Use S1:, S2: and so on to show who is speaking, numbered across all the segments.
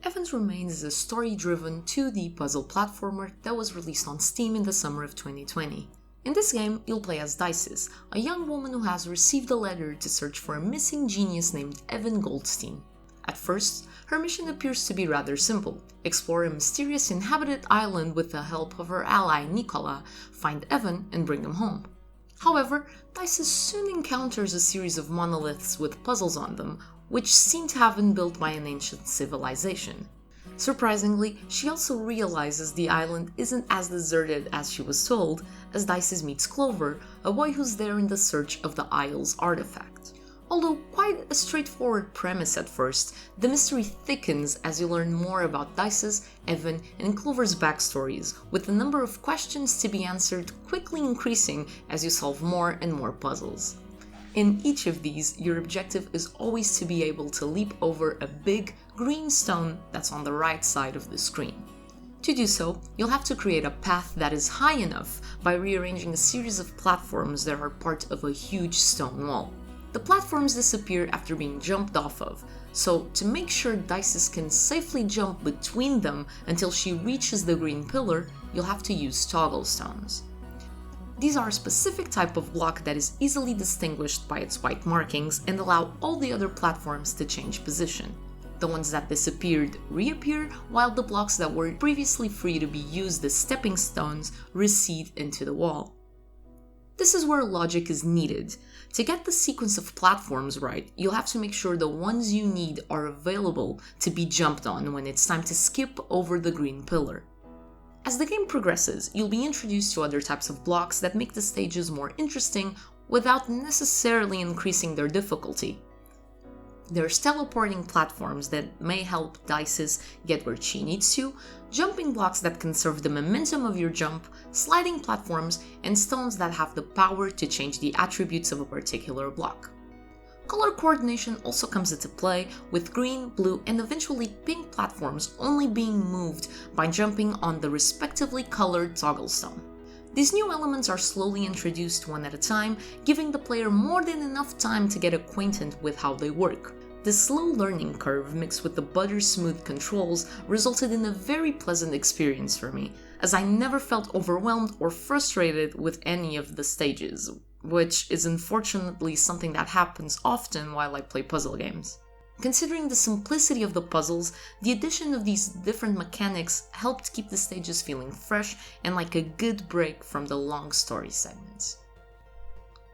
S1: Evan's Remains is a story-driven 2D puzzle platformer that was released on Steam in the summer of 2020. In this game, you'll play as Dices, a young woman who has received a letter to search for a missing genius named Evan Goldstein. At first, her mission appears to be rather simple: explore a mysterious inhabited island with the help of her ally Nicola, find Evan and bring him home. However, Dices soon encounters a series of monoliths with puzzles on them, which seem to have been built by an ancient civilization. Surprisingly, she also realizes the island isn't as deserted as she was told, as Dices meets Clover, a boy who's there in the search of the Isle's artifact. Although quite a straightforward premise at first, the mystery thickens as you learn more about Dices, Evan, and Clover's backstories, with the number of questions to be answered quickly increasing as you solve more and more puzzles. In each of these, your objective is always to be able to leap over a big green stone that's on the right side of the screen. To do so, you'll have to create a path that is high enough by rearranging a series of platforms that are part of a huge stone wall. The platforms disappear after being jumped off of, so to make sure Dices can safely jump between them until she reaches the green pillar, you'll have to use toggle stones. These are a specific type of block that is easily distinguished by its white markings and allow all the other platforms to change position. The ones that disappeared reappear, while the blocks that were previously free to be used as stepping stones recede into the wall. This is where logic is needed. To get the sequence of platforms right, you'll have to make sure the ones you need are available to be jumped on when it's time to skip over the green pillar. As the game progresses, you'll be introduced to other types of blocks that make the stages more interesting without necessarily increasing their difficulty. There's teleporting platforms that may help Dices get where she needs to, jumping blocks that conserve the momentum of your jump, sliding platforms, and stones that have the power to change the attributes of a particular block. Color coordination also comes into play, with green, blue, and eventually pink platforms only being moved by jumping on the respectively colored toggle stone. These new elements are slowly introduced one at a time, giving the player more than enough time to get acquainted with how they work. This slow learning curve mixed with the butter-smooth controls resulted in a very pleasant experience for me, as I never felt overwhelmed or frustrated with any of the stages, which is unfortunately something that happens often while I play puzzle games. Considering the simplicity of the puzzles, the addition of these different mechanics helped keep the stages feeling fresh and like a good break from the long story segments.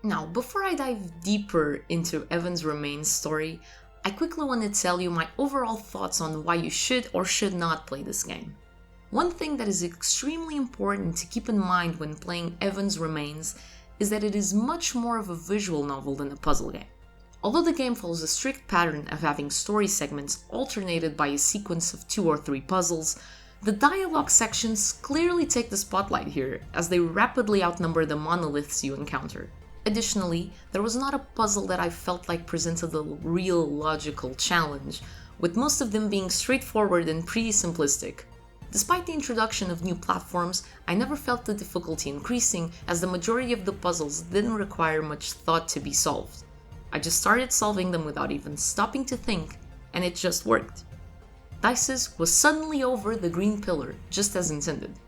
S1: Now, before I dive deeper into Evan's Remains story, I quickly want to tell you my overall thoughts on why you should or should not play this game. One thing that is extremely important to keep in mind when playing Evan's Remains is that it is much more of a visual novel than a puzzle game. Although the game follows a strict pattern of having story segments alternated by a sequence of 2 or 3 puzzles, the dialogue sections clearly take the spotlight here, as they rapidly outnumber the monoliths you encounter. Additionally, there was not a puzzle that I felt like presented a real logical challenge, with most of them being straightforward and pretty simplistic. Despite the introduction of new platforms, I never felt the difficulty increasing, as the majority of the puzzles didn't require much thought to be solved. I just started solving them without even stopping to think, and it just worked. Dices was suddenly over the green pillar, just as intended.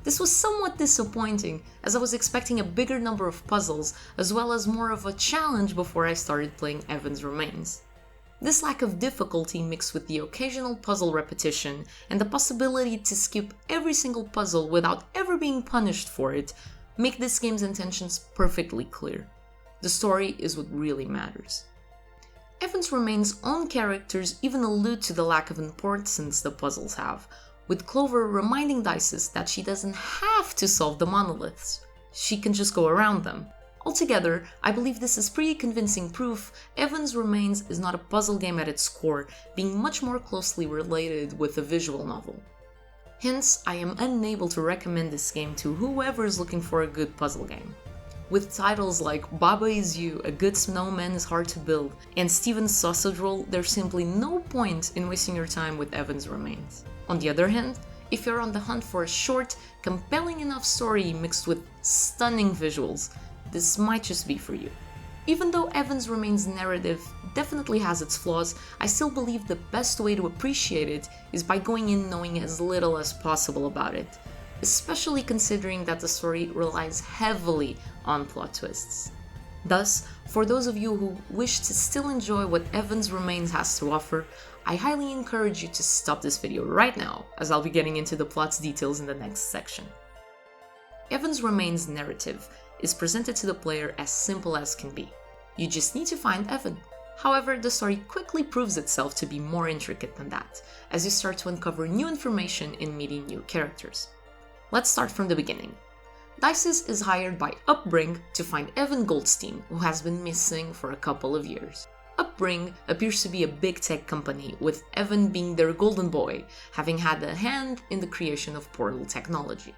S1: This was somewhat disappointing, as I was expecting a bigger number of puzzles, as well as more of a challenge before I started playing Evan's Remains. This lack of difficulty mixed with the occasional puzzle repetition and the possibility to skip every single puzzle without ever being punished for it make this game's intentions perfectly clear. The story is what really matters. Evan's Remains' own characters even allude to the lack of importance the puzzles have, with Clover reminding Dices that she doesn't have to solve the monoliths, she can just go around them. Altogether, I believe this is pretty convincing proof Evan's Remains is not a puzzle game at its core, being much more closely related with a visual novel. Hence, I am unable to recommend this game to whoever is looking for a good puzzle game. With titles like Baba Is You, A Good Snowman is Hard to Build, and Steven's Sausage Roll, there's simply no point in wasting your time with Evan's Remains. On the other hand, if you're on the hunt for a short, compelling enough story mixed with stunning visuals, this might just be for you. Even though Evan's Remains narrative definitely has its flaws, I still believe the best way to appreciate it is by going in knowing as little as possible about it, especially considering that the story relies heavily on plot twists. Thus, for those of you who wish to still enjoy what Evan's Remains has to offer, I highly encourage you to stop this video right now, as I'll be getting into the plot's details in the next section. Evan's Remains' narrative is presented to the player as simple as can be. You just need to find Evan. However, the story quickly proves itself to be more intricate than that, as you start to uncover new information in meeting new characters. Let's start from the beginning. Dices is hired by Upbring to find Evan Goldstein, who has been missing for a couple of years. Upbring appears to be a big tech company, with Evan being their golden boy, having had a hand in the creation of portal technology.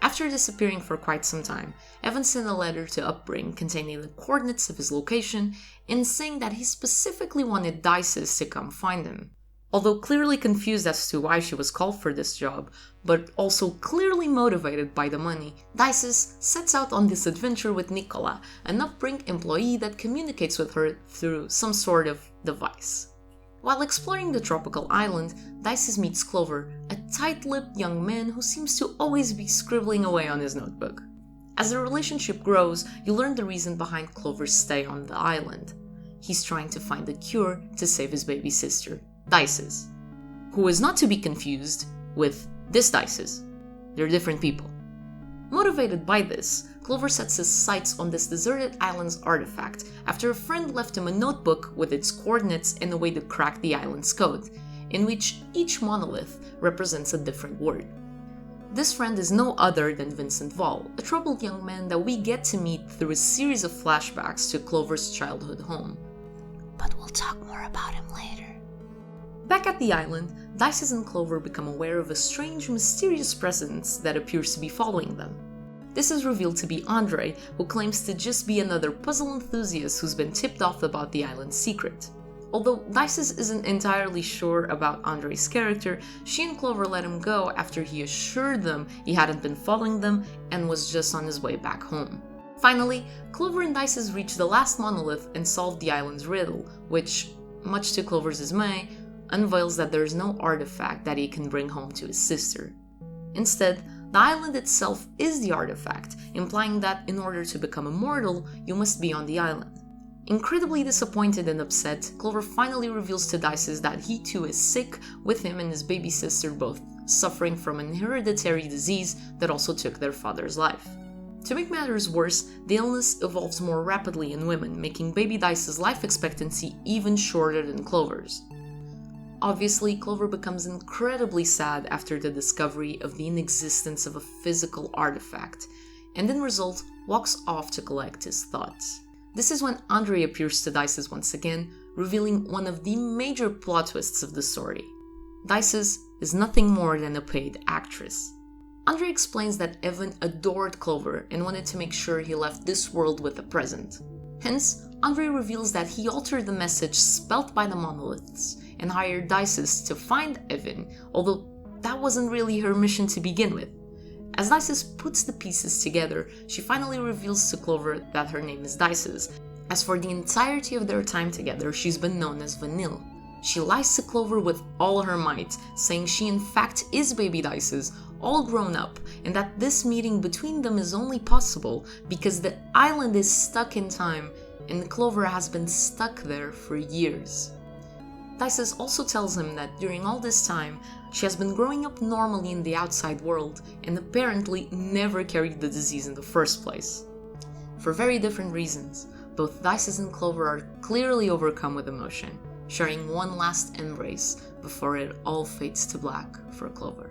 S1: After disappearing for quite some time, Evan sent a letter to Upbring containing the coordinates of his location and saying that he specifically wanted Dices to come find him. Although clearly confused as to why she was called for this job, but also clearly motivated by the money, Dices sets out on this adventure with Nicola, an Upbring employee that communicates with her through some sort of device. While exploring the tropical island, Dices meets Clover, a tight-lipped young man who seems to always be scribbling away on his notebook. As the relationship grows, you learn the reason behind Clover's stay on the island. He's trying to find a cure to save his baby sister, Dices, who is not to be confused with this Dices. They're different people. Motivated by this, Clover sets his sights on this deserted island's artifact after a friend left him a notebook with its coordinates and a way to crack the island's code, in which each monolith represents a different word. This friend is no other than Vincent Vaughn, a troubled young man that we get to meet through a series of flashbacks to Clover's childhood home. But we'll talk more about him later. Back at the island, Dices and Clover become aware of a strange, mysterious presence that appears to be following them. This is revealed to be Andre, who claims to just be another puzzle enthusiast who's been tipped off about the island's secret. Although Dices isn't entirely sure about Andre's character, she and Clover let him go after he assured them he hadn't been following them and was just on his way back home. Finally, Clover and Dices reach the last monolith and solve the island's riddle, which, much to Clover's dismay, unveils that there's no artifact that he can bring home to his sister. Instead, the island itself is the artifact, implying that in order to become immortal, you must be on the island. Incredibly disappointed and upset, Clover finally reveals to Dices that he too is sick, with him and his baby sister both suffering from an hereditary disease that also took their father's life. To make matters worse, the illness evolves more rapidly in women, making baby Dices' life expectancy even shorter than Clover's. Obviously, Clover becomes incredibly sad after the discovery of the inexistence of a physical artifact, and in result, walks off to collect his thoughts. This is when Andre appears to Dices once again, revealing one of the major plot twists of the story. Dices is nothing more than a paid actress. Andre explains that Evan adored Clover and wanted to make sure he left this world with a present. Hence, Andre reveals that he altered the message spelt by the monoliths and hired Dices to find Evan, although that wasn't really her mission to begin with. As Dices puts the pieces together, she finally reveals to Clover that her name is Dices, as for the entirety of their time together she's been known as Vanille. She lies to Clover with all her might, saying she in fact is baby Dices, all grown up, and that this meeting between them is only possible because the island is stuck in time and Clover has been stuck there for years. Dices also tells him that during all this time, she has been growing up normally in the outside world and apparently never carried the disease in the first place. For very different reasons, both Dices and Clover are clearly overcome with emotion, sharing one last embrace before it all fades to black for Clover.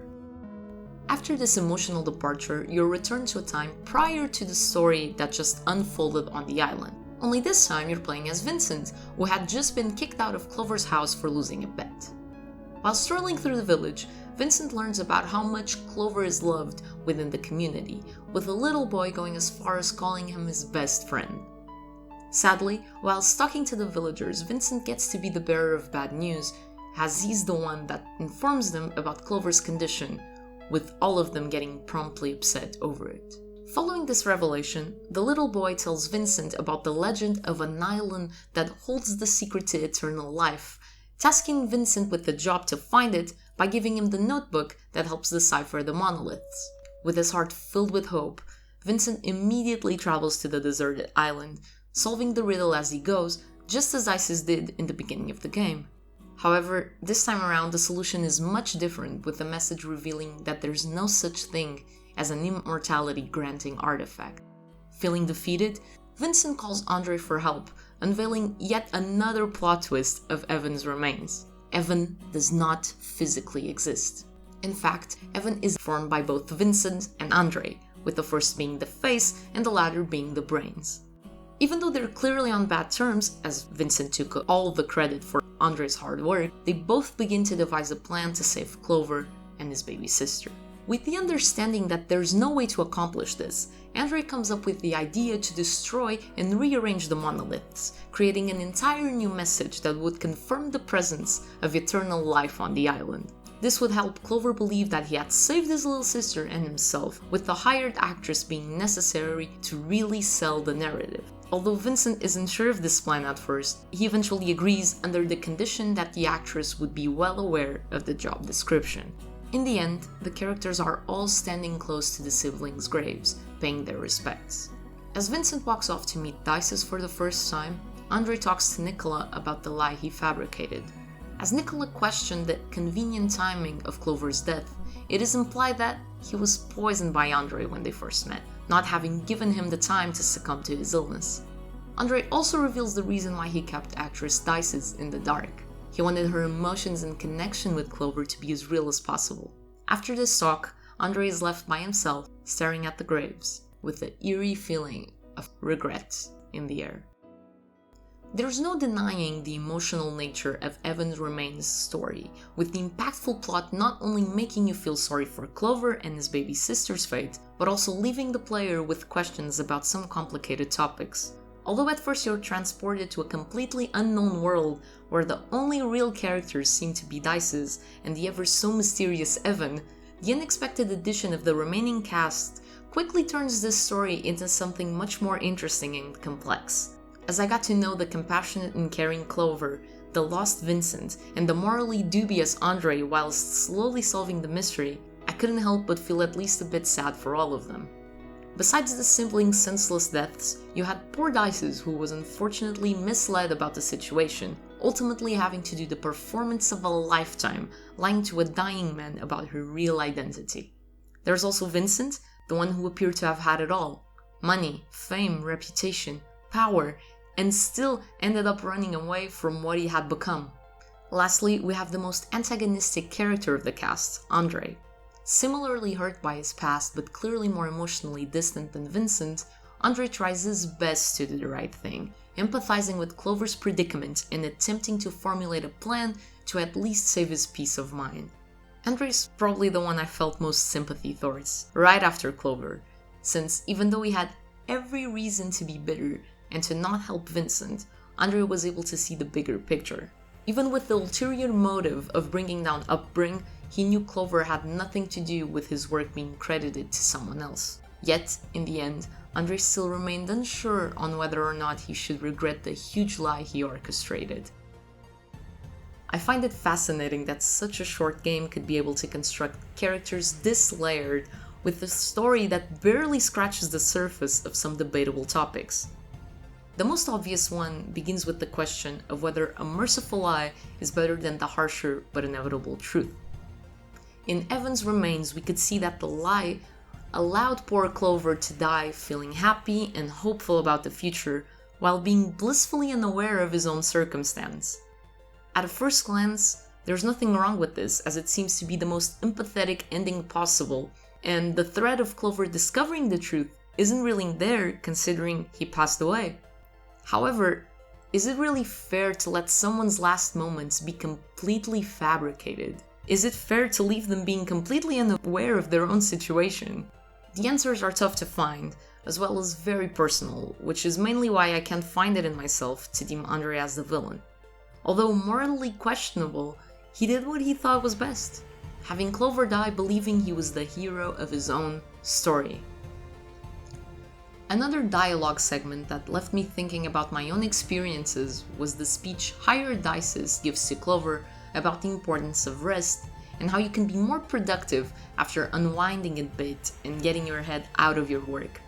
S1: After this emotional departure, you're returned to a time prior to the story that just unfolded on the island. Only this time you're playing as Vincent, who had just been kicked out of Clover's house for losing a bet. While strolling through the village, Vincent learns about how much Clover is loved within the community, with a little boy going as far as calling him his best friend. Sadly, while talking to the villagers, Vincent gets to be the bearer of bad news, as he's the one that informs them about Clover's condition, with all of them getting promptly upset over it. Following this revelation, the little boy tells Vincent about the legend of an island that holds the secret to eternal life, tasking Vincent with the job to find it by giving him the notebook that helps decipher the monoliths. With his heart filled with hope, Vincent immediately travels to the deserted island, solving the riddle as he goes, just as Isis did in the beginning of the game. However, this time around the solution is much different, with the message revealing that there's no such thing as an immortality-granting artifact. Feeling defeated, Vincent calls Andre for help, unveiling yet another plot twist of Evan's remains. Evan does not physically exist. In fact, Evan is formed by both Vincent and Andre, with the first being the face and the latter being the brains. Even though they're clearly on bad terms, as Vincent took all the credit for Andre's hard work, they both begin to devise a plan to save Clover and his baby sister. With the understanding that there's no way to accomplish this, Andre comes up with the idea to destroy and rearrange the monoliths, creating an entire new message that would confirm the presence of eternal life on the island. This would help Clover believe that he had saved his little sister and himself, with the hired actress being necessary to really sell the narrative. Although Vincent isn't sure of this plan at first, he eventually agrees under the condition that the actress would be well aware of the job description. In the end, the characters are all standing close to the siblings' graves, paying their respects. As Vincent walks off to meet Dices for the first time, Andre talks to Nicola about the lie he fabricated. As Nicola questioned the convenient timing of Clover's death, it is implied that he was poisoned by Andre when they first met, not having given him the time to succumb to his illness. Andre also reveals the reason why he kept actress Dices in the dark. He wanted her emotions and connection with Clover to be as real as possible. After this talk, Andre is left by himself, staring at the graves, with the eerie feeling of regret in the air. There's no denying the emotional nature of Evan's Remains story, with the impactful plot not only making you feel sorry for Clover and his baby sister's fate, but also leaving the player with questions about some complicated topics. Although at first you're transported to a completely unknown world where the only real characters seem to be Dices and the ever so mysterious Evan, the unexpected addition of the remaining cast quickly turns this story into something much more interesting and complex. As I got to know the compassionate and caring Clover, the lost Vincent, and the morally dubious Andre whilst slowly solving the mystery, I couldn't help but feel at least a bit sad for all of them. Besides the siblings' senseless deaths, you had poor Dices, who was unfortunately misled about the situation, ultimately having to do the performance of a lifetime, lying to a dying man about her real identity. There's also Vincent, the one who appeared to have had it all: money, fame, reputation, power, and still ended up running away from what he had become. Lastly, we have the most antagonistic character of the cast, Andre. Similarly hurt by his past, but clearly more emotionally distant than Vincent, Andre tries his best to do the right thing, empathizing with Clover's predicament and attempting to formulate a plan to at least save his peace of mind. Andre's probably the one I felt most sympathy towards, right after Clover, since even though he had every reason to be bitter and to not help Vincent, Andre was able to see the bigger picture. Even with the ulterior motive of bringing down Upbring, he knew Clover had nothing to do with his work being credited to someone else. Yet, in the end, Andre still remained unsure on whether or not he should regret the huge lie he orchestrated. I find it fascinating that such a short game could be able to construct characters this layered, with a story that barely scratches the surface of some debatable topics. The most obvious one begins with the question of whether a merciful lie is better than the harsher but inevitable truth. In Evan's Remains, we could see that the lie allowed poor Clover to die feeling happy and hopeful about the future, while being blissfully unaware of his own circumstance. At a first glance, there's nothing wrong with this, as it seems to be the most empathetic ending possible, and the threat of Clover discovering the truth isn't really there considering he passed away. However, is it really fair to let someone's last moments be completely fabricated? Is it fair to leave them being completely unaware of their own situation? The answers are tough to find, as well as very personal, which is mainly why I can't find it in myself to deem Andre as the villain. Although morally questionable, he did what he thought was best, having Clover die believing he was the hero of his own story. Another dialogue segment that left me thinking about my own experiences was the speech Higher Dices gives to Clover about the importance of rest and how you can be more productive after unwinding a bit and getting your head out of your work.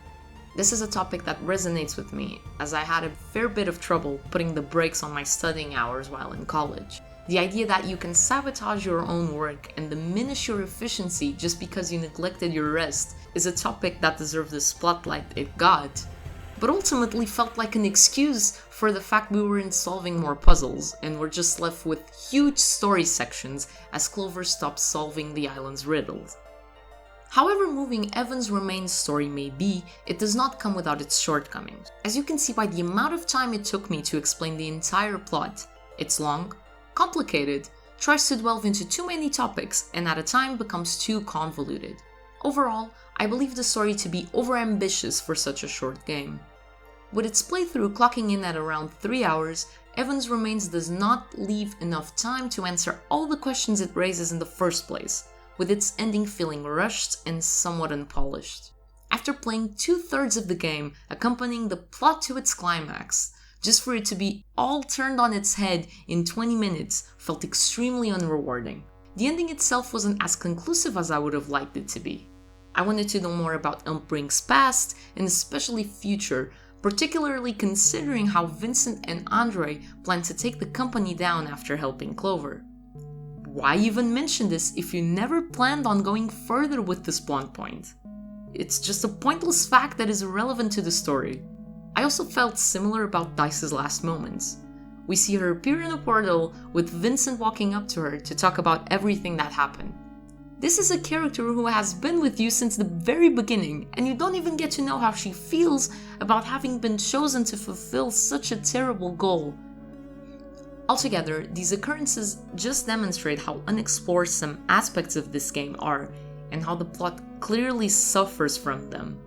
S1: This is a topic that resonates with me, as I had a fair bit of trouble putting the brakes on my studying hours while in college. The idea that you can sabotage your own work and diminish your efficiency just because you neglected your rest is a topic that deserved the spotlight it got, but ultimately felt like an excuse for the fact we weren't solving more puzzles and were just left with huge story sections as Clover stopped solving the island's riddles. However moving Evan's Remains story may be, it does not come without its shortcomings. As you can see by the amount of time it took me to explain the entire plot, it's long, complicated, tries to delve into too many topics, and at a time becomes too convoluted. Overall, I believe the story to be overambitious for such a short game. With its playthrough clocking in at around 3 hours, Evan's Remains does not leave enough time to answer all the questions it raises in the first place, with its ending feeling rushed and somewhat unpolished. After playing 2/3 of the game, accompanying the plot to its climax, just for it to be all turned on its head in 20 minutes felt extremely unrewarding. The ending itself wasn't as conclusive as I would have liked it to be. I wanted to know more about Elmbrink's past and especially future, particularly considering how Vincent and Andre plan to take the company down after helping Clover. Why even mention this if you never planned on going further with this plot point? It's just a pointless fact that is irrelevant to the story. I also felt similar about Dice's last moments. We see her appear in a portal with Vincent walking up to her to talk about everything that happened. This is a character who has been with you since the very beginning, and you don't even get to know how she feels about having been chosen to fulfill such a terrible goal. Altogether, these occurrences just demonstrate how unexplored some aspects of this game are, and how the plot clearly suffers from them.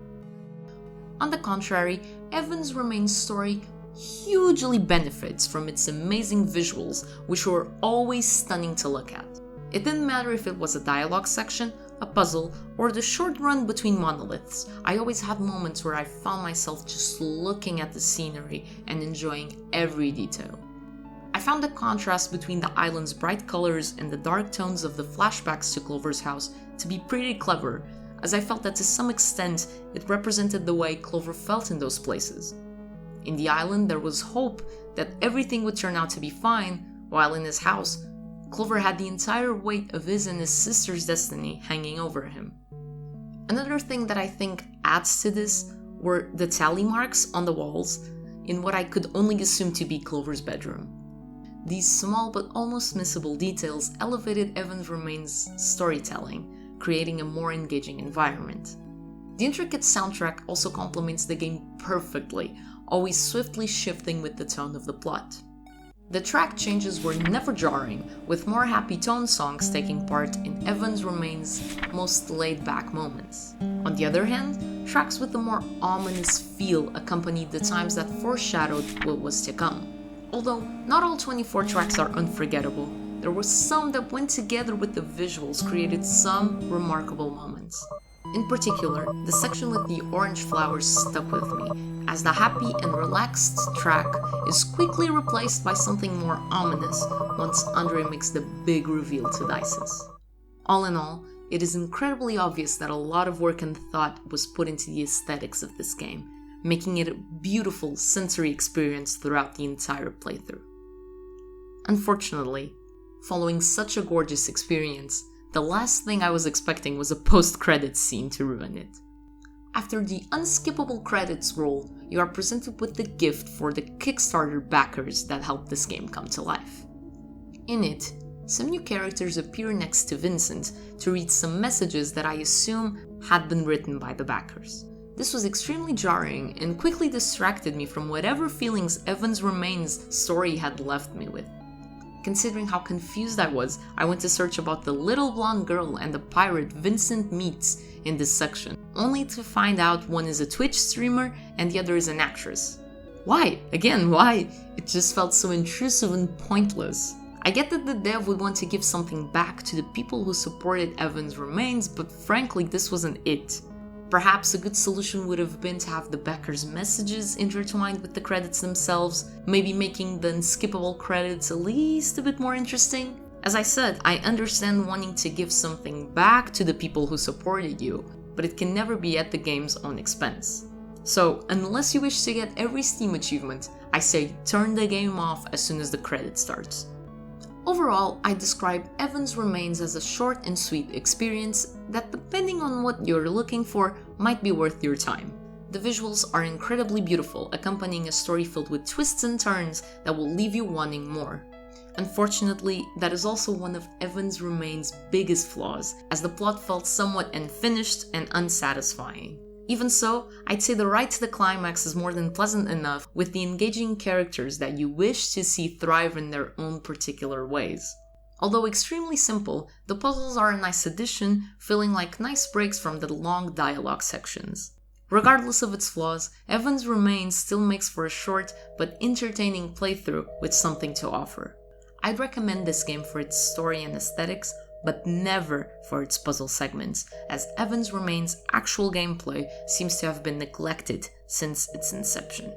S1: On the contrary, Evan's Remains story hugely benefits from its amazing visuals, which were always stunning to look at. It didn't matter if it was a dialogue section, a puzzle, or the short run between monoliths. I always had moments where I found myself just looking at the scenery and enjoying every detail. I found the contrast between the island's bright colors and the dark tones of the flashbacks to Clover's house to be pretty clever, as I felt that to some extent it represented the way Clover felt in those places. In the island, there was hope that everything would turn out to be fine, while in his house, Clover had the entire weight of his and his sister's destiny hanging over him. Another thing that I think adds to this were the tally marks on the walls in what I could only assume to be Clover's bedroom. These small but almost missable details elevated Evan's Remains' storytelling, creating a more engaging environment. The intricate soundtrack also complements the game perfectly, always swiftly shifting with the tone of the plot. The track changes were never jarring, with more happy tone songs taking part in Evan's Remains' most laid-back moments. On the other hand, tracks with a more ominous feel accompanied the times that foreshadowed what was to come. Although not all 24 tracks are unforgettable, there were some that went together with the visuals created some remarkable moments. In particular, the section with the orange flowers stuck with me, as the happy and relaxed track is quickly replaced by something more ominous once Andre makes the big reveal to Dices. All in all, it is incredibly obvious that a lot of work and thought was put into the aesthetics of this game, making it a beautiful sensory experience throughout the entire playthrough. Unfortunately, following such a gorgeous experience, the last thing I was expecting was a post-credits scene to ruin it. After the unskippable credits roll, you are presented with the gift for the Kickstarter backers that helped this game come to life. In it, some new characters appear next to Vincent to read some messages that I assume had been written by the backers. This was extremely jarring and quickly distracted me from whatever feelings Evan's Remains story had left me with. Considering how confused I was, I went to search about the little blonde girl and the pirate Vincent meets in this section, only to find out one is a Twitch streamer and the other is an actress. Why? Again, why? It just felt so intrusive and pointless. I get that the dev would want to give something back to the people who supported Evan's Remains, but frankly, this wasn't it. Perhaps a good solution would have been to have the backer's messages intertwined with the credits themselves, maybe making the unskippable credits at least a bit more interesting. As I said, I understand wanting to give something back to the people who supported you, but it can never be at the game's own expense. So, unless you wish to get every Steam achievement, I say turn the game off as soon as the credit starts. Overall, I describe Evans Remains as a short and sweet experience that, depending on what you're looking for, might be worth your time. The visuals are incredibly beautiful, accompanying a story filled with twists and turns that will leave you wanting more. Unfortunately, that is also one of Evans Remains' biggest flaws, as the plot felt somewhat unfinished and unsatisfying. Even so, I'd say the ride to the climax is more than pleasant enough, with the engaging characters that you wish to see thrive in their own particular ways. Although extremely simple, the puzzles are a nice addition, feeling like nice breaks from the long dialogue sections. Regardless of its flaws, Evans Remains still makes for a short but entertaining playthrough with something to offer. I'd recommend this game for its story and aesthetics, but never for its puzzle segments, as Evans Remains' actual gameplay seems to have been neglected since its inception.